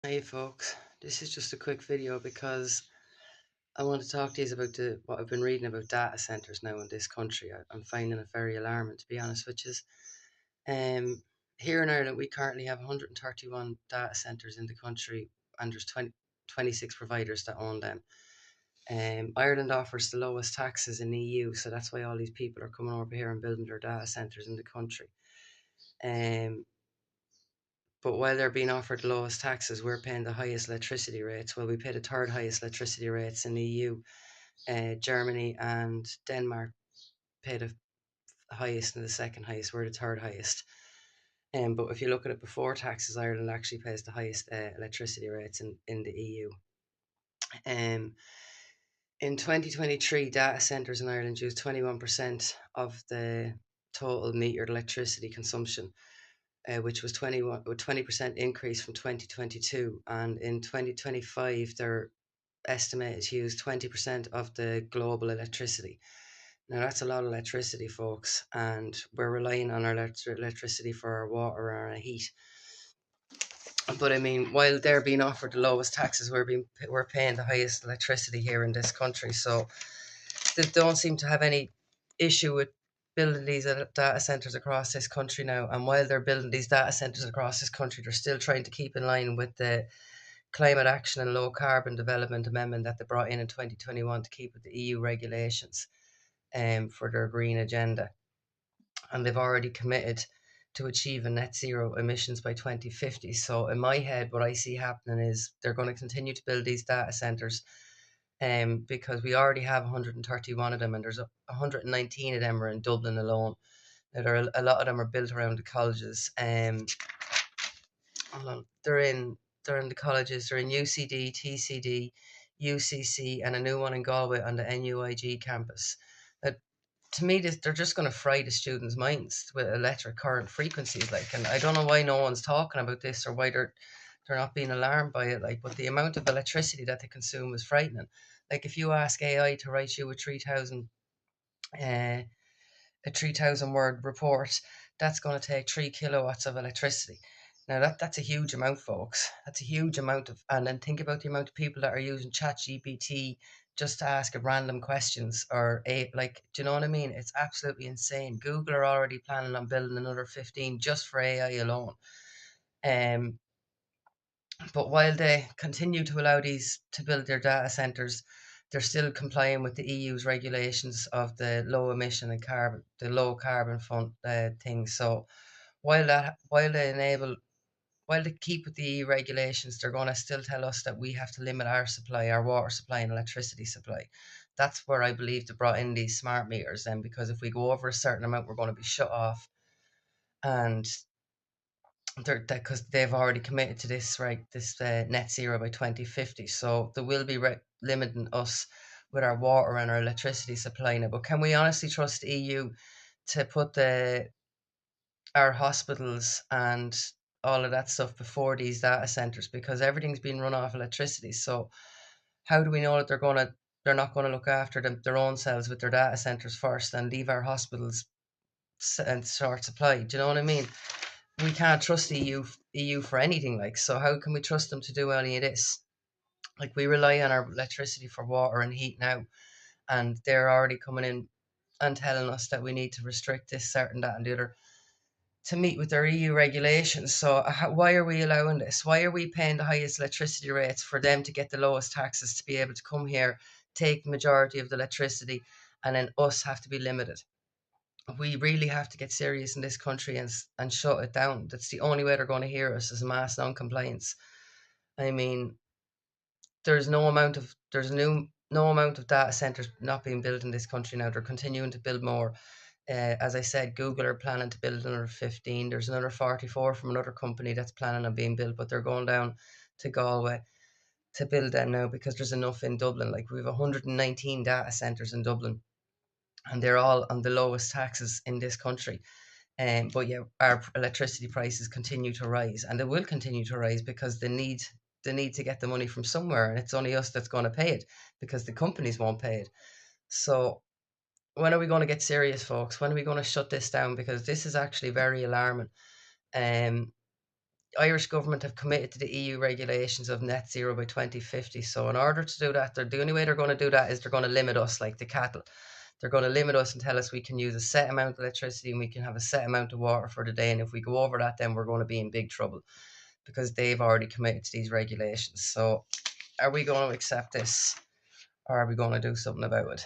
Hey folks, this is just a quick video because I want to talk to you about what I've been reading about data centers now in this country. I'm finding it very alarming, to be honest, which is here in Ireland we currently have 131 data centers in the country, and there's 26 providers that own them. Ireland offers the lowest taxes in the EU, so that's why all these people are coming over here and building their data centers in the country. Um, But while they're being offered the lowest taxes, we're paying the highest electricity rates. Well, we pay the third highest electricity rates in the EU. Germany and Denmark pay the highest and the second highest. We're the third highest. But if you look at it before taxes, Ireland actually pays the highest electricity rates in the EU. In 2023, data centres in Ireland used 21% of the total metered electricity consumption, which was 20% increase from 2022. And in 2025, they're estimated to use 20% of the global electricity. Now, that's a lot of electricity, folks, and we're relying on our electricity for our water and our heat. But I mean, while they're being offered the lowest taxes, we're paying the highest electricity here in this country. So they don't seem to have any issue with building these data centers across this country now. And while they're building these data centers across this country, they're still trying to keep in line with the Climate Action and Low Carbon Development Amendment that they brought in 2021 to keep with the EU regulations for their green agenda. And they've already committed to achieve a net zero emissions by 2050. So in my head, what I see happening is they're going to continue to build these data centers because we already have 131 of them, and there's 119 of them are in Dublin alone. Now, a lot of them are built around the colleges. Hold on, they're in the colleges. They're in UCD, TCD, UCC, and a new one in Galway on the NUIG campus. Now, to me, they're just going to fry the students' minds with electric current frequencies. Like, and I don't know why no one's talking about this or why they're not being alarmed by it. Like, but the amount of electricity that they consume is frightening. Like, if you ask AI to write you uh, a 3,000 word report, that's going to take 3 kilowatts of electricity. Now that's a huge amount, folks. That's a huge amount of, and then think about the amount of people that are using ChatGPT just to ask it random questions or like, do you know what I mean? It's absolutely insane. Google are already planning on building another 15 just for AI alone. Um, but while they continue to allow these to build their data centers, they're still complying with the EU's regulations of the low emission and the low carbon fund thing. So while they enable, while they keep with the EU regulations, they're going to still tell us that we have to limit our supply, our water supply and electricity supply. That's where I believe they brought in these smart meters then, because if we go over a certain amount, we're going to be shut off. And because they've already committed to this, right? This net zero by 2050. So they will be limiting us with our water and our electricity supply now. But can we honestly trust the EU to put our hospitals and all of that stuff before these data centers? Because everything's being run off electricity. So how do we know that they're not gonna look after their own selves with their data centers first and leave our hospitals in short supply? Do you know what I mean? We can't trust the EU for anything, like, so how can we trust them to do any of this? Like, we rely on our electricity for water and heat now, and they're already coming in and telling us that we need to restrict this, certain, that, and the other to meet with their EU regulations. So why are we allowing this? Why are we paying the highest electricity rates for them to get the lowest taxes to be able to come here, take the majority of the electricity, and then us have to be limited? We really have to get serious in this country and shut it down. That's the only way they're going to hear us, is mass non-compliance. I mean, there's no amount of data centers not being built in this country now. They're continuing to build more. As I said, Google are planning to build another 15. There's another 44 from another company that's planning on being built, but they're going down to Galway to build them now because there's enough in Dublin. Like, we have 119 data centers in Dublin, and they're all on the lowest taxes in this country. But yeah, our electricity prices continue to rise, and they will continue to rise because they need to get the money from somewhere, and it's only us that's going to pay it because the companies won't pay it. So when are we going to get serious, folks? When are we going to shut this down? Because this is actually very alarming. Um, Irish government have committed to the EU regulations of net zero by 2050. So in order to do that, the only way they're going to do that is they're going to limit us like the cattle. They're going to limit us and tell us we can use a set amount of electricity and we can have a set amount of water for the day. And if we go over that, then we're going to be in big trouble because they've already committed to these regulations. So are we going to accept this or are we going to do something about it?